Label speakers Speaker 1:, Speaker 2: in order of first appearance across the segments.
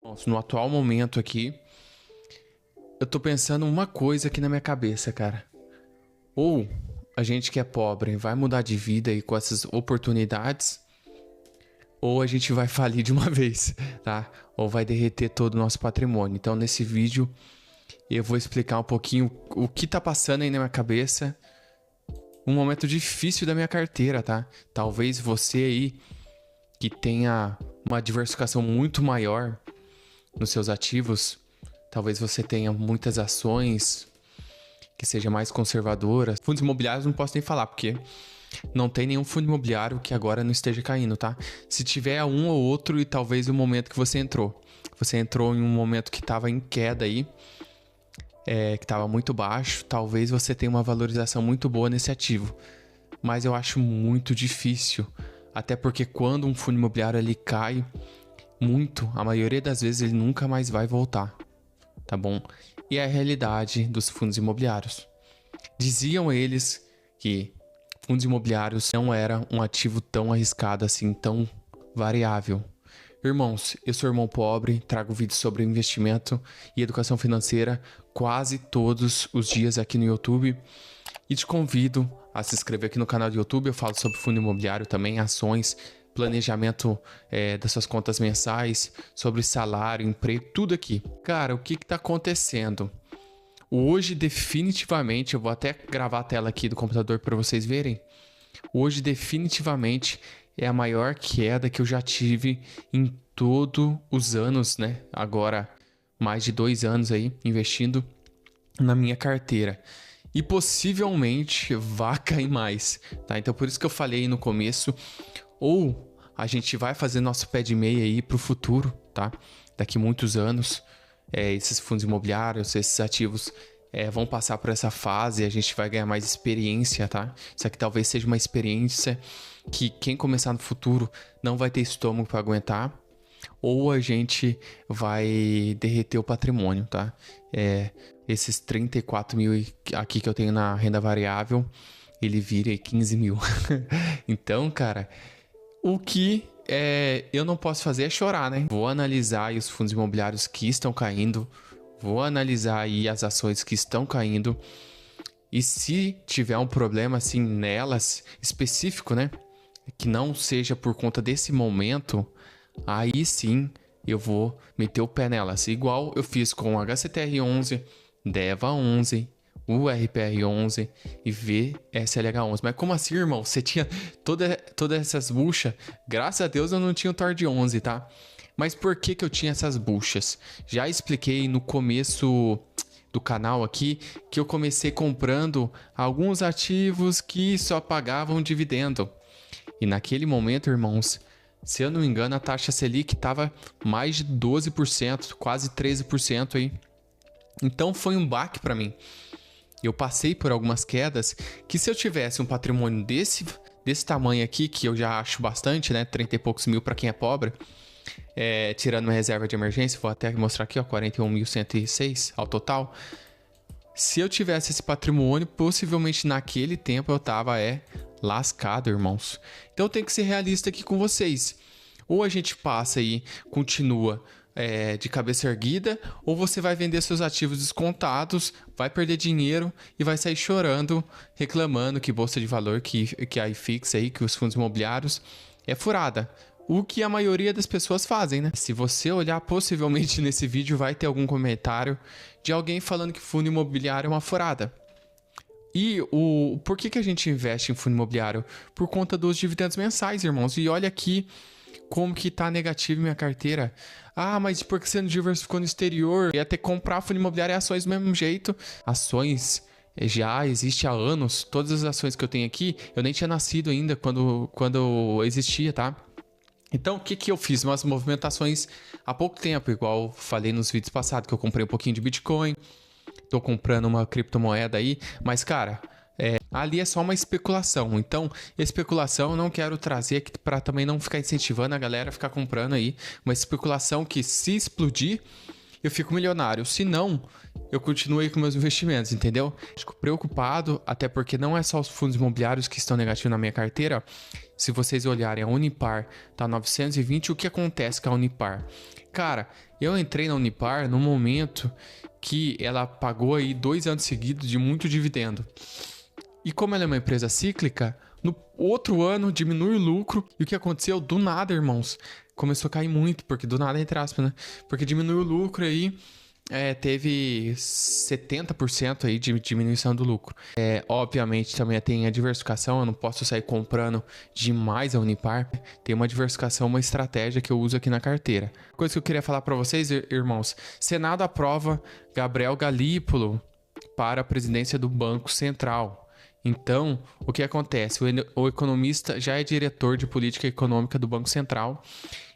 Speaker 1: No atual momento aqui, eu tô pensando uma coisa aqui na minha cabeça, cara. Ou a gente que é pobre vai mudar de vida aí com essas oportunidades, ou a gente vai falir de uma vez, tá? Ou vai derreter todo o nosso patrimônio. Então, nesse vídeo, eu vou explicar um pouquinho o que tá passando aí na minha cabeça. Um momento difícil da minha carteira, tá? Talvez você aí que tenha uma diversificação muito maior nos seus ativos, talvez você tenha muitas ações que seja mais conservadora. Fundos imobiliários não posso nem falar, porque não tem nenhum fundo imobiliário que agora não esteja caindo, tá? Se tiver um ou outro e talvez o momento que você entrou. Você entrou em um momento que estava em queda aí, que estava muito baixo, talvez você tenha uma valorização muito boa nesse ativo. Mas eu acho muito difícil, até porque quando um fundo imobiliário ele cai muito, a maioria das vezes ele nunca mais vai voltar, tá bom? E é a realidade dos fundos imobiliários. Diziam eles que fundos imobiliários não era um ativo tão arriscado assim, tão variável. Irmãos, eu sou irmão pobre, trago vídeos sobre investimento e educação financeira quase todos os dias aqui no YouTube e te convido a se inscrever aqui no canal do YouTube. Eu falo sobre fundo imobiliário também, ações, planejamento das suas contas mensais, sobre salário, emprego, tudo aqui. Cara, o que está acontecendo? Hoje, definitivamente, eu vou até gravar a tela aqui do computador para vocês verem. Hoje, definitivamente, é a maior queda que eu já tive em todos os anos, né? Agora, mais de 2 anos aí, investindo na minha carteira. E possivelmente vai cair mais, tá? Então, por isso que eu falei no começo, ou a gente vai fazer nosso pé de meia aí pro futuro, tá? Daqui muitos anos, esses fundos imobiliários, esses ativos vão passar por essa fase e a gente vai ganhar mais experiência, tá? Isso aqui talvez seja uma experiência que quem começar no futuro não vai ter estômago para aguentar, ou a gente vai derreter o patrimônio, tá? Esses 34 mil aqui que eu tenho na renda variável, ele vira 15 mil. Então, cara, o que eu não posso fazer é chorar, né? Vou analisar aí os fundos imobiliários que estão caindo, vou analisar aí as ações que estão caindo, e se tiver um problema assim nelas, específico, né? Que não seja por conta desse momento, aí sim eu vou meter o pé nelas. Igual eu fiz com o HCTR11, DEVA11, o RPR11 e VSLH11. Mas como assim, irmão? Você tinha todas essas buchas? Graças a Deus eu não tinha o TORD11, tá? Mas por que eu tinha essas buchas? Já expliquei no começo do canal aqui que eu comecei comprando alguns ativos que só pagavam dividendo. E naquele momento, irmãos, se eu não me engano, a taxa Selic estava mais de 12%, quase 13% aí. Então foi um baque para mim. Eu passei por algumas quedas que, se eu tivesse um patrimônio desse tamanho aqui, que eu já acho bastante, né? 30 e poucos mil para quem é pobre, tirando uma reserva de emergência, vou até mostrar aqui, ó, 41.106 ao total. Se eu tivesse esse patrimônio, possivelmente naquele tempo eu tava lascado, irmãos. Então eu tenho que ser realista aqui com vocês. Ou a gente passa aí, continua de cabeça erguida, ou você vai vender seus ativos descontados, vai perder dinheiro e vai sair chorando, reclamando que bolsa de valor, que a IFIX aí, que os fundos imobiliários é furada. O que a maioria das pessoas fazem, né? Se você olhar, possivelmente nesse vídeo vai ter algum comentário de alguém falando que fundo imobiliário é uma furada. E por que a gente investe em fundo imobiliário? Por conta dos dividendos mensais, irmãos. E olha aqui como que tá negativo minha carteira. Ah, mas por que você não diversificou no exterior? Ia ter que comprar fundo imobiliário e ações do mesmo jeito. Ações já existe há anos. Todas as ações que eu tenho aqui, eu nem tinha nascido ainda quando existia, tá? Então, o que eu fiz? Umas movimentações há pouco tempo, igual falei nos vídeos passados, que eu comprei um pouquinho de Bitcoin, tô comprando uma criptomoeda aí, mas, cara, ali é só uma especulação. Então, especulação eu não quero trazer aqui para também não ficar incentivando a galera a ficar comprando aí. Uma especulação que, se explodir, eu fico milionário. Se não, eu continuo aí com meus investimentos, entendeu? Fico preocupado, até porque não é só os fundos imobiliários que estão negativos na minha carteira. Se vocês olharem, a Unipar tá 920. O que acontece com a Unipar? Cara, Eu entrei na Unipar no momento que ela pagou aí 2 anos seguidos de muito dividendo. E como ela é uma empresa cíclica, no outro ano diminui o lucro. E o que aconteceu? Do nada, irmãos, começou a cair muito, porque do nada, entre aspas, né? Porque diminuiu o lucro aí, teve 70% aí de diminuição do lucro. Obviamente também tem a diversificação, eu não posso sair comprando demais a Unipar. Tem uma diversificação, uma estratégia que eu uso aqui na carteira. Coisa que eu queria falar para vocês, irmãos. Senado aprova Gabriel Galípolo para a presidência do Banco Central. Então, o que acontece? O economista já é diretor de política econômica do Banco Central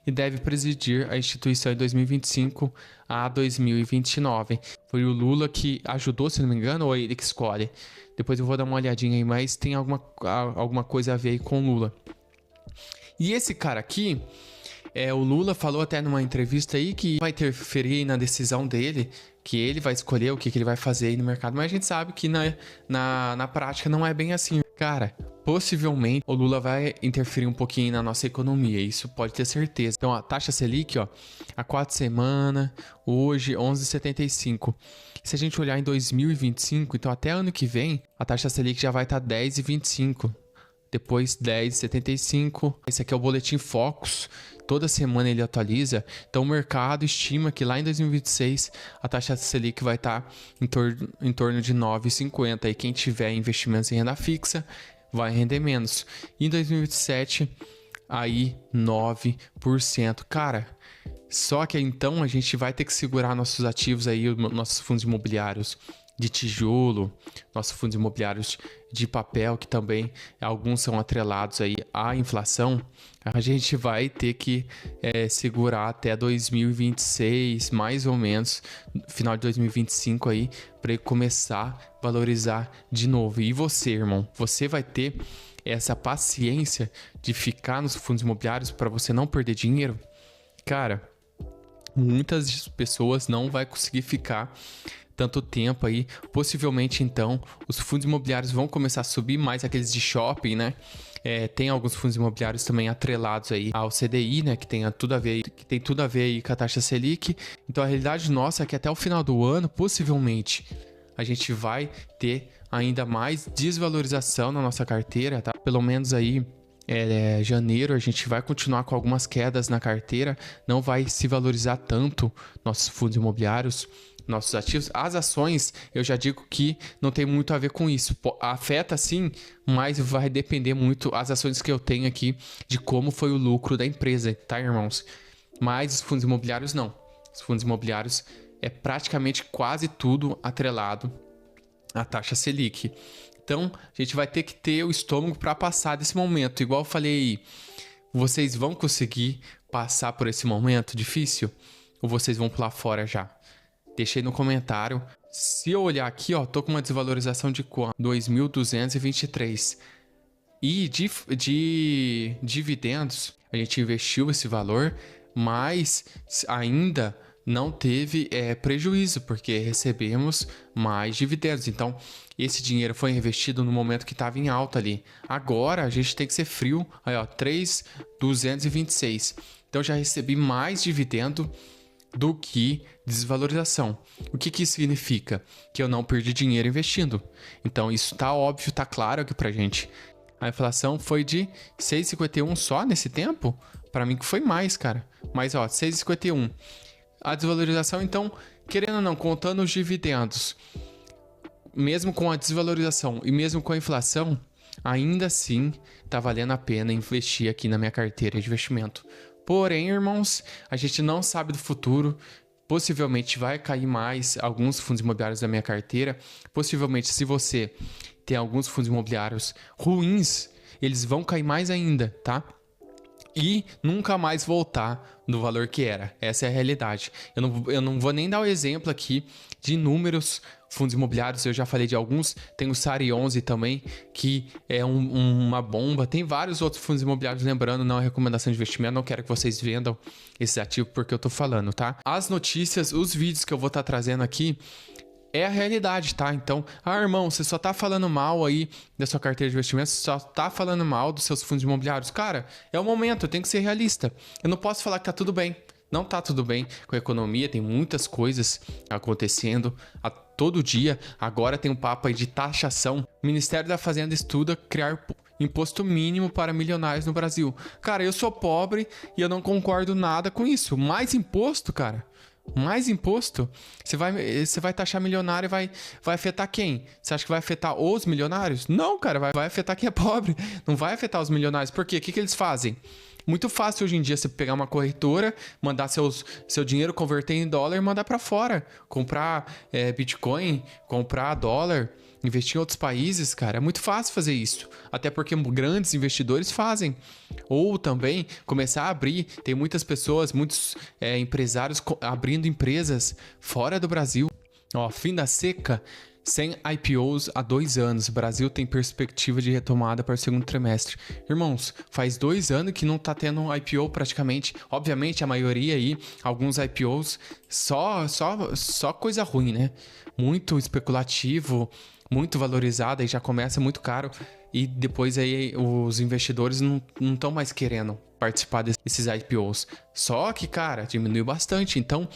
Speaker 1: e deve presidir a instituição em 2025 a 2029. Foi o Lula que ajudou, se não me engano, ou é ele que escolhe? Depois eu vou dar uma olhadinha aí, mas tem alguma coisa a ver aí com o Lula. E esse cara aqui, o Lula falou até numa entrevista aí que vai interferir na decisão dele, que ele vai escolher o que ele vai fazer aí no mercado, mas a gente sabe que na prática não é bem assim. Cara, possivelmente o Lula vai interferir um pouquinho na nossa economia, isso pode ter certeza. Então a taxa Selic, ó, há 4 semanas, hoje 11,75. Se a gente olhar em 2025, então até ano que vem, a taxa Selic já vai estar 10,25. Depois 10,75. Esse aqui é o Boletim Focus. Toda semana ele atualiza. Então o mercado estima que lá em 2026 a taxa Selic vai estar em torno de 9,50. E quem tiver investimentos em renda fixa vai render menos. E em 2027, aí 9%. Cara, só que então a gente vai ter que segurar nossos ativos aí, nossos fundos imobiliários de tijolo, nossos fundos imobiliários de papel, que também alguns são atrelados aí à inflação. A gente vai ter que segurar até 2026, mais ou menos, final de 2025 aí, para ele começar a valorizar de novo. E você, irmão, você vai ter essa paciência de ficar nos fundos imobiliários para você não perder dinheiro? Cara, muitas pessoas não vai conseguir ficar tanto tempo aí. Possivelmente então os fundos imobiliários vão começar a subir, mais aqueles de shopping, né? Tem alguns fundos imobiliários também atrelados aí ao CDI, né? Que tem tudo a ver aí com a taxa Selic. Então a realidade nossa é que até o final do ano, possivelmente, a gente vai ter ainda mais desvalorização na nossa carteira, tá? Pelo menos aí janeiro a gente vai continuar com algumas quedas na carteira, não vai se valorizar tanto nossos fundos imobiliários, nossos ativos. As ações, eu já digo que não tem muito a ver com isso. Afeta sim, mas vai depender muito as ações que eu tenho aqui de como foi o lucro da empresa, tá, irmãos? Mas os fundos imobiliários não. Os fundos imobiliários é praticamente quase tudo atrelado à taxa Selic. Então, a gente vai ter que ter o estômago para passar desse momento. Igual eu falei, vocês vão conseguir passar por esse momento difícil? Ou vocês vão pular fora já? Deixei no comentário. Se eu olhar aqui, ó, tô com uma desvalorização de quanto? 2.223. E de dividendos, a gente investiu esse valor, mas ainda não teve prejuízo, porque recebemos mais dividendos. Então, esse dinheiro foi investido no momento que estava em alta ali. Agora, a gente tem que ser frio. Aí, ó, 3.226. Então, já recebi mais dividendo do que desvalorização. O que isso significa? Que eu não perdi dinheiro investindo. Então, isso tá óbvio, tá claro aqui pra gente. A inflação foi de 6,51 só nesse tempo? Para mim que foi mais, cara. Mas, ó, 6,51. A desvalorização, então, querendo ou não, contando os dividendos, mesmo com a desvalorização e mesmo com a inflação, ainda assim tá valendo a pena investir aqui na minha carteira de investimento. Porém, irmãos, a gente não sabe do futuro. Possivelmente vai cair mais alguns fundos imobiliários da minha carteira. Possivelmente, se você tem alguns fundos imobiliários ruins, eles vão cair mais ainda, tá? E nunca mais voltar no valor que era. Essa é a realidade. Eu não vou nem dar o exemplo aqui de inúmeros fundos imobiliários. Eu já falei de alguns. Tem o SARI 11 também, que é uma bomba. Tem vários outros fundos imobiliários. Lembrando, não é recomendação de investimento. Não quero que vocês vendam esse ativo porque eu tô falando, tá? As notícias, os vídeos que eu vou estar trazendo aqui é a realidade, tá? Então, irmão, você só tá falando mal aí da sua carteira de investimentos, você só tá falando mal dos seus fundos imobiliários. Cara, é o momento, eu tenho que ser realista. Eu não posso falar que tá tudo bem. Não tá tudo bem com a economia, tem muitas coisas acontecendo a todo dia. Agora tem um papo aí de taxação. O Ministério da Fazenda estuda criar imposto mínimo para milionários no Brasil. Cara, eu sou pobre e eu não concordo nada com isso. Mais imposto, cara? Mais imposto? Você vai taxar milionário e vai afetar quem? Você acha que vai afetar os milionários? Não, cara, vai afetar quem é pobre. Não vai afetar os milionários. Por quê? O que eles fazem? Muito fácil hoje em dia você pegar uma corretora, mandar seu dinheiro converter em dólar e mandar para fora. Comprar Bitcoin, comprar dólar, investir em outros países, cara. É muito fácil fazer isso. Até porque grandes investidores fazem. Ou também começar a abrir. Tem muitas pessoas, muitos empresários abrindo empresas fora do Brasil. Ó, fim da seca. Sem IPOs há 2 anos, o Brasil tem perspectiva de retomada para o segundo trimestre. Irmãos, faz 2 anos que não tá tendo um IPO praticamente. Obviamente, a maioria aí, alguns IPOs, só coisa ruim, né? Muito especulativo, muito valorizado, aí já começa muito caro. E depois aí os investidores não estão mais querendo participar desses IPOs. Só que, cara, diminuiu bastante, então...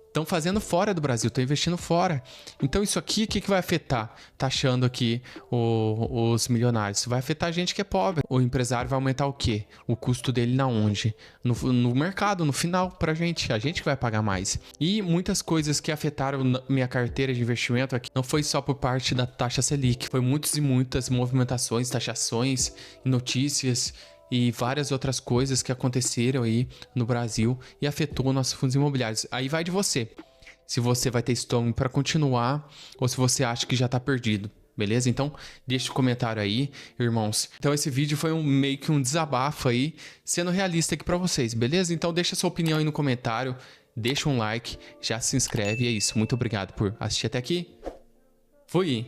Speaker 1: Estão fazendo fora do Brasil, estão investindo fora. Então isso aqui, o que vai afetar? Taxando aqui os milionários. Vai afetar a gente que é pobre. O empresário vai aumentar o quê? O custo dele na onde? No mercado, no final, pra gente. A gente que vai pagar mais. E muitas coisas que afetaram minha carteira de investimento aqui não foi só por parte da taxa Selic. Foi muitas e muitas movimentações, taxações, notícias e várias outras coisas que aconteceram aí no Brasil e afetou nossos fundos imobiliários. Aí vai de você. Se você vai ter estômago para continuar ou se você acha que já tá perdido. Beleza? Então, deixa o comentário aí, irmãos. Então, esse vídeo foi meio que um desabafo aí, sendo realista aqui para vocês, beleza? Então, deixa sua opinião aí no comentário, deixa um like, já se inscreve e é isso. Muito obrigado por assistir até aqui. Fui!